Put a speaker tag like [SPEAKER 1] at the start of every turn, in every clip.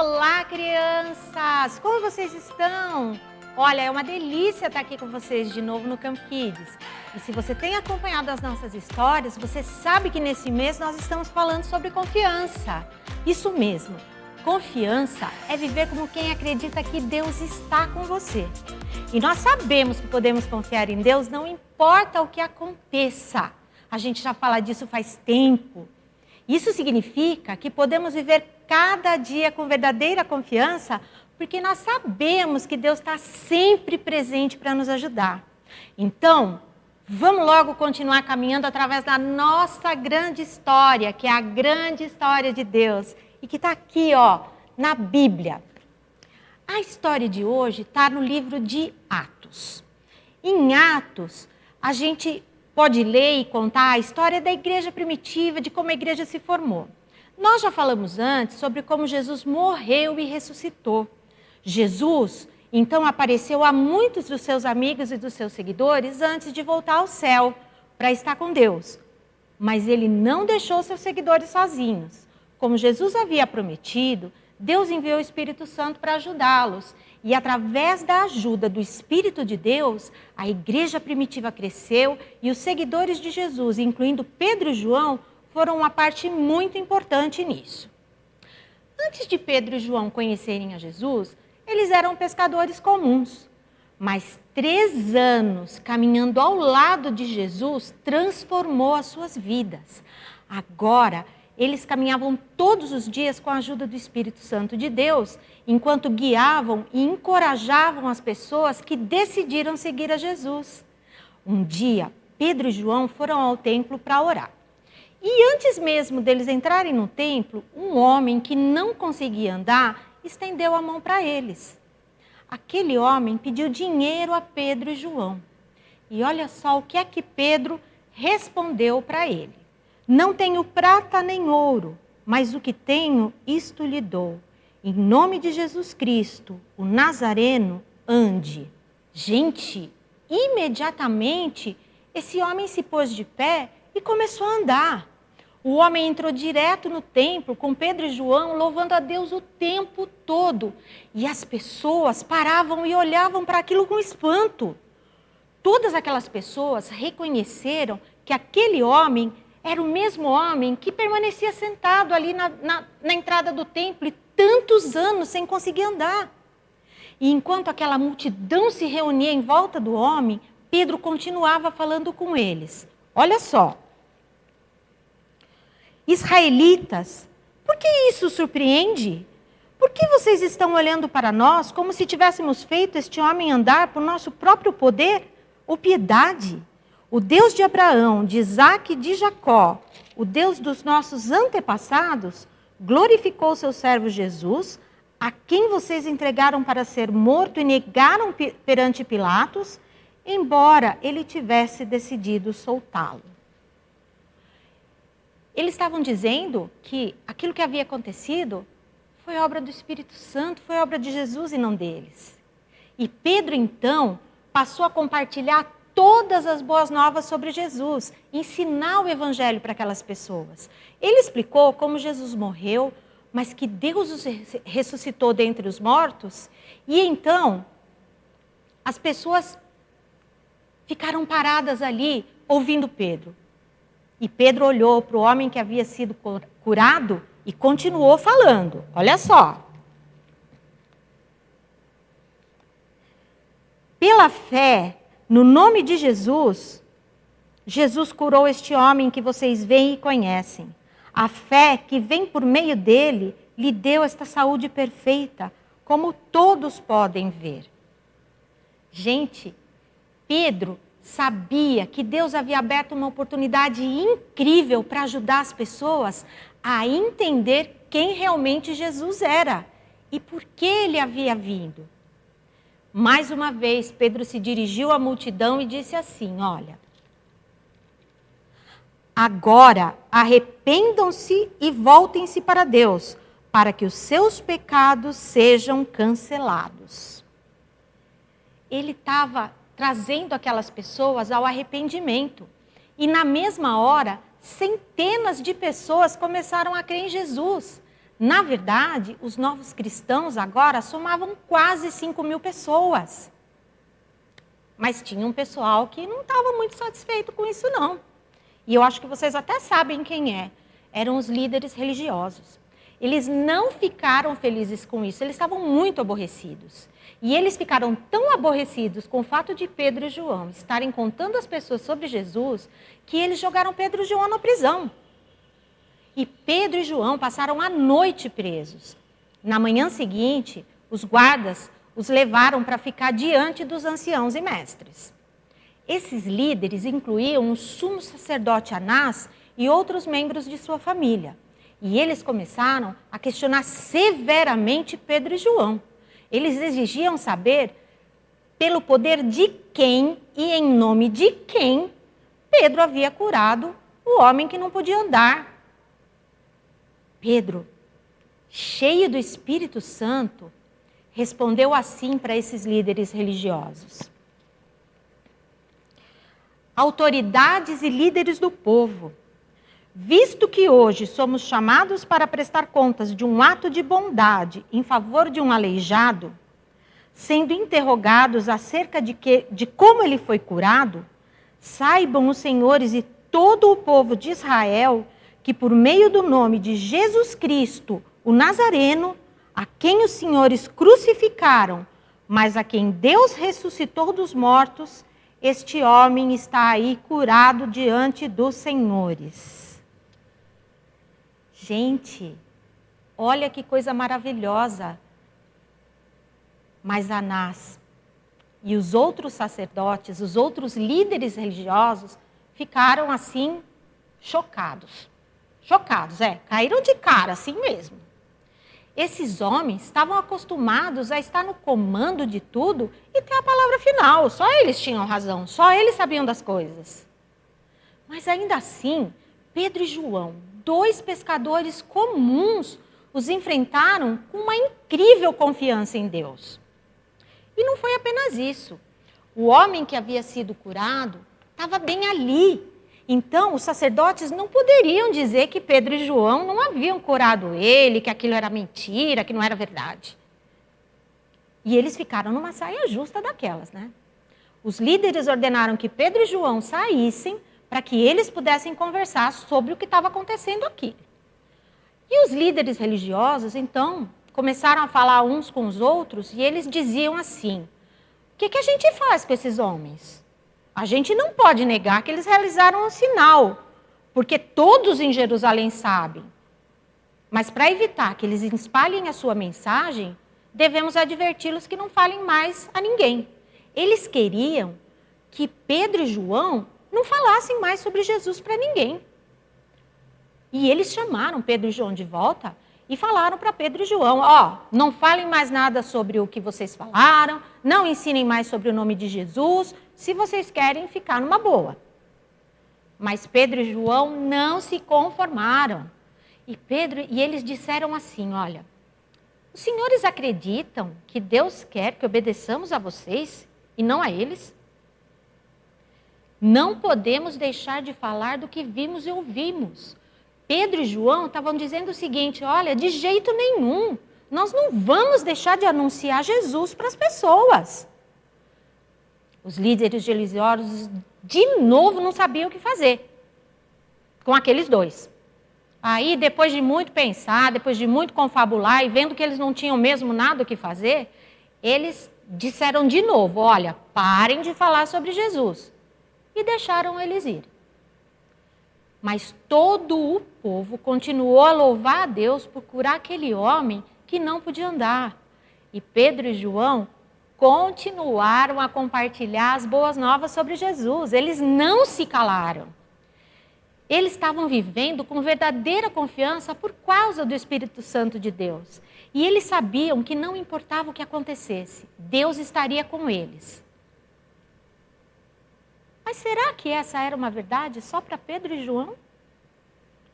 [SPEAKER 1] Olá, crianças! Como vocês estão? Olha, é uma delícia estar aqui com vocês de novo no Camp Kids. E se você tem acompanhado as nossas histórias, você sabe que nesse mês nós estamos falando sobre confiança. Isso mesmo, confiança é viver como quem acredita que Deus está com você. E nós sabemos que podemos confiar em Deus, não importa o que aconteça. A gente já fala disso faz tempo. Isso significa que podemos viver cada dia com verdadeira confiança, porque nós sabemos que Deus está sempre presente para nos ajudar. Então, vamos logo continuar caminhando através da nossa grande história, que é a grande história de Deus, e que está aqui, na Bíblia. A história de hoje está no livro de Atos. Em Atos, a gente pode ler e contar a história da igreja primitiva, de como a igreja se formou. Nós já falamos antes sobre como Jesus morreu e ressuscitou. Jesus, então, apareceu a muitos dos seus amigos e dos seus seguidores antes de voltar ao céu para estar com Deus. Mas ele não deixou seus seguidores sozinhos. Como Jesus havia prometido, Deus enviou o Espírito Santo para ajudá-los. E através da ajuda do Espírito de Deus, a igreja primitiva cresceu e os seguidores de Jesus, incluindo Pedro e João, foram uma parte muito importante nisso. Antes de Pedro e João conhecerem a Jesus, eles eram pescadores comuns. Mas 3 anos caminhando ao lado de Jesus transformou as suas vidas. Agora, eles caminhavam todos os dias com a ajuda do Espírito Santo de Deus, enquanto guiavam e encorajavam as pessoas que decidiram seguir a Jesus. Um dia, Pedro e João foram ao templo para orar. E antes mesmo deles entrarem no templo, um homem que não conseguia andar estendeu a mão para eles. Aquele homem pediu dinheiro a Pedro e João. E olha só o que é que Pedro respondeu para ele. Não tenho prata nem ouro, mas o que tenho, isto lhe dou. Em nome de Jesus Cristo, o Nazareno, ande. Gente, imediatamente, esse homem se pôs de pé e começou a andar. O homem entrou direto no templo com Pedro e João, louvando a Deus o tempo todo. E as pessoas paravam e olhavam para aquilo com espanto. Todas aquelas pessoas reconheceram que aquele homem era o mesmo homem que permanecia sentado ali na entrada do templo e tantos anos sem conseguir andar. E enquanto aquela multidão se reunia em volta do homem, Pedro continuava falando com eles. Olha só. Israelitas, por que isso surpreende? Por que vocês estão olhando para nós como se tivéssemos feito este homem andar por nosso próprio poder ou piedade? O Deus de Abraão, de Isaque e de Jacó, o Deus dos nossos antepassados, glorificou seu servo Jesus, a quem vocês entregaram para ser morto e negaram perante Pilatos, embora ele tivesse decidido soltá-lo. Eles estavam dizendo que aquilo que havia acontecido foi obra do Espírito Santo, foi obra de Jesus e não deles. E Pedro, então, passou a compartilhar todas as boas novas sobre Jesus, ensinar o evangelho para aquelas pessoas. Ele explicou como Jesus morreu, mas que Deus os ressuscitou dentre os mortos, e então as pessoas ficaram paradas ali ouvindo Pedro. E Pedro olhou para o homem que havia sido curado e continuou falando. Olha só. Pela fé, no nome de Jesus, Jesus curou este homem que vocês veem e conhecem. A fé que vem por meio dele lhe deu esta saúde perfeita, como todos podem ver. Gente, Pedro sabia que Deus havia aberto uma oportunidade incrível para ajudar as pessoas a entender quem realmente Jesus era e por que ele havia vindo. Mais uma vez, Pedro se dirigiu à multidão e disse assim, olha, agora arrependam-se e voltem-se para Deus, para que os seus pecados sejam cancelados. Ele estava trazendo aquelas pessoas ao arrependimento. E na mesma hora, centenas de pessoas começaram a crer em Jesus. Na verdade, os novos cristãos agora somavam quase 5.000 pessoas. Mas tinha um pessoal que não estava muito satisfeito com isso, não. E eu acho que vocês até sabem quem é. Eram os líderes religiosos. Eles não ficaram felizes com isso, eles estavam muito aborrecidos. E eles ficaram tão aborrecidos com o fato de Pedro e João estarem contando às pessoas sobre Jesus, que eles jogaram Pedro e João na prisão. E Pedro e João passaram a noite presos. Na manhã seguinte, os guardas os levaram para ficar diante dos anciãos e mestres. Esses líderes incluíam o sumo sacerdote Anás e outros membros de sua família. E eles começaram a questionar severamente Pedro e João. Eles exigiam saber pelo poder de quem e em nome de quem Pedro havia curado o homem que não podia andar. Pedro, cheio do Espírito Santo, respondeu assim para esses líderes religiosos: autoridades e líderes do povo, visto que hoje somos chamados para prestar contas de um ato de bondade em favor de um aleijado, sendo interrogados acerca de como ele foi curado, saibam os senhores e todo o povo de Israel que por meio do nome de Jesus Cristo, o Nazareno, a quem os senhores crucificaram, mas a quem Deus ressuscitou dos mortos, este homem está aí curado diante dos senhores. Gente, olha que coisa maravilhosa. Mas Anás e os outros sacerdotes, os outros líderes religiosos, ficaram assim, chocados. Chocados, caíram de cara, assim mesmo. Esses homens estavam acostumados a estar no comando de tudo e ter a palavra final. Só eles tinham razão, só eles sabiam das coisas. Mas ainda assim, Pedro e João, 2 pescadores comuns, os enfrentaram com uma incrível confiança em Deus. E não foi apenas isso. O homem que havia sido curado estava bem ali. Então, os sacerdotes não poderiam dizer que Pedro e João não haviam curado ele, que aquilo era mentira, que não era verdade. E eles ficaram numa saia justa daquelas, né? Os líderes ordenaram que Pedro e João saíssem para que eles pudessem conversar sobre o que estava acontecendo aqui. E os líderes religiosos, então, começaram a falar uns com os outros e eles diziam assim: o que a gente faz com esses homens? A gente não pode negar que eles realizaram um sinal, porque todos em Jerusalém sabem. Mas para evitar que eles espalhem a sua mensagem, devemos adverti-los que não falem mais a ninguém. Eles queriam que Pedro e João não falassem mais sobre Jesus para ninguém. E eles chamaram Pedro e João de volta e falaram para Pedro e João: não falem mais nada sobre o que vocês falaram, não ensinem mais sobre o nome de Jesus, se vocês querem ficar numa boa. Mas Pedro e João não se conformaram. E eles disseram assim: olha, os senhores acreditam que Deus quer que obedeçamos a vocês e não a eles? Não podemos deixar de falar do que vimos e ouvimos. Pedro e João estavam dizendo o seguinte: olha, de jeito nenhum, nós não vamos deixar de anunciar Jesus para as pessoas. Os líderes religiosos, de novo, não sabiam o que fazer com aqueles 2. Aí, depois de muito pensar, depois de muito confabular e vendo que eles não tinham mesmo nada o que fazer, eles disseram de novo: olha, parem de falar sobre Jesus. E deixaram eles ir. Mas todo o povo continuou a louvar a Deus por curar aquele homem que não podia andar. E Pedro e João continuaram a compartilhar as boas novas sobre Jesus. Eles não se calaram. Eles estavam vivendo com verdadeira confiança por causa do Espírito Santo de Deus. E eles sabiam que não importava o que acontecesse, Deus estaria com eles. Mas será que essa era uma verdade só para Pedro e João?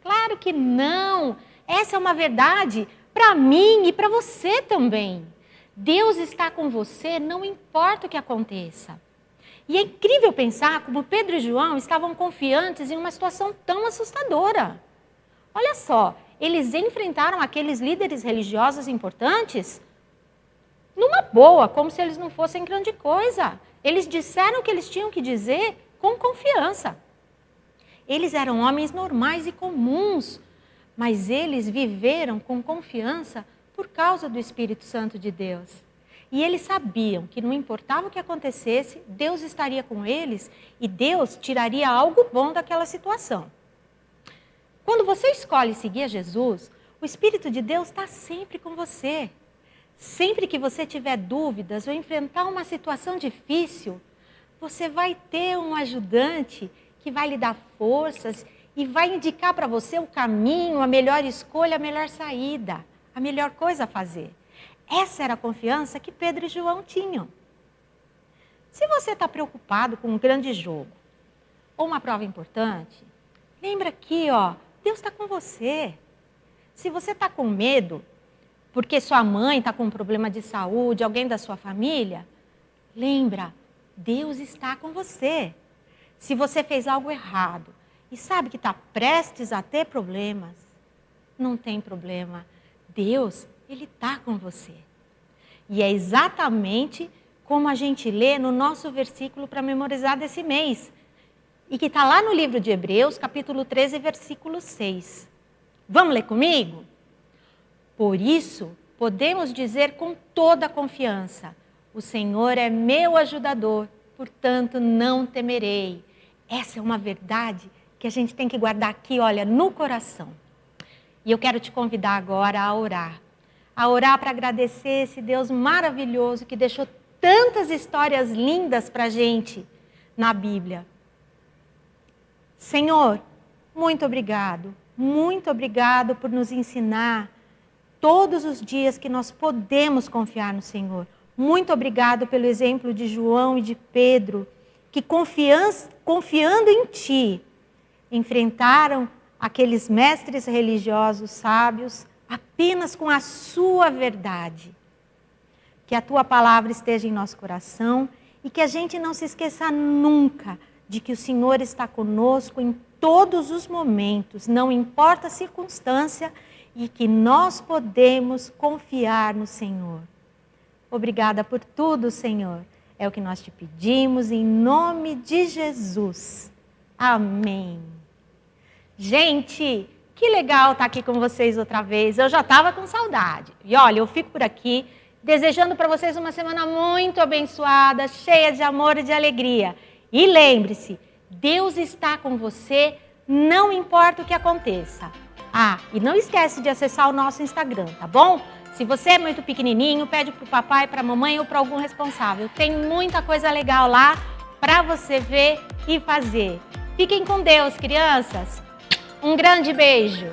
[SPEAKER 1] Claro que não. Essa é uma verdade para mim e para você também. Deus está com você, não importa o que aconteça. E é incrível pensar como Pedro e João estavam confiantes em uma situação tão assustadora. Olha só, eles enfrentaram aqueles líderes religiosos importantes numa boa, como se eles não fossem grande coisa. Eles disseram o que eles tinham que dizer com confiança. Eles eram homens normais e comuns, mas eles viveram com confiança por causa do Espírito Santo de Deus. E eles sabiam que não importava o que acontecesse, Deus estaria com eles e Deus tiraria algo bom daquela situação. Quando você escolhe seguir a Jesus, o Espírito de Deus está sempre com você. Sempre que você tiver dúvidas ou enfrentar uma situação difícil, você vai ter um ajudante que vai lhe dar forças e vai indicar para você o caminho, a melhor escolha, a melhor saída, a melhor coisa a fazer. Essa era a confiança que Pedro e João tinham. Se você está preocupado com um grande jogo ou uma prova importante, lembra aqui, Deus está com você. Se você está com medo, porque sua mãe está com um problema de saúde, alguém da sua família, lembra, Deus está com você. Se você fez algo errado e sabe que está prestes a ter problemas, não tem problema. Deus, Ele está com você. E é exatamente como a gente lê no nosso versículo para memorizar desse mês. E que está lá no livro de Hebreus, capítulo 13, versículo 6. Vamos ler comigo? Por isso, podemos dizer com toda a confiança, o Senhor é meu ajudador, portanto não temerei. Essa é uma verdade que a gente tem que guardar aqui, no coração. E eu quero te convidar agora a orar para agradecer esse Deus maravilhoso que deixou tantas histórias lindas para a gente na Bíblia. Senhor, muito obrigado por nos ensinar todos os dias que nós podemos confiar no Senhor. Muito obrigado pelo exemplo de João e de Pedro, que confiando em Ti, enfrentaram aqueles mestres religiosos sábios apenas com a sua verdade. Que a Tua palavra esteja em nosso coração e que a gente não se esqueça nunca de que o Senhor está conosco em todos os momentos, não importa a circunstância, e que nós podemos confiar no Senhor. Obrigada por tudo, Senhor. É o que nós te pedimos em nome de Jesus. Amém. Gente, que legal estar aqui com vocês outra vez. Eu já estava com saudade. E olha, eu fico por aqui desejando para vocês uma semana muito abençoada, cheia de amor e de alegria. E lembre-se, Deus está com você, não importa o que aconteça. E não esquece de acessar o nosso Instagram, tá bom? Se você é muito pequenininho, pede para o papai, para a mamãe ou para algum responsável. Tem muita coisa legal lá para você ver e fazer. Fiquem com Deus, crianças. Um grande beijo.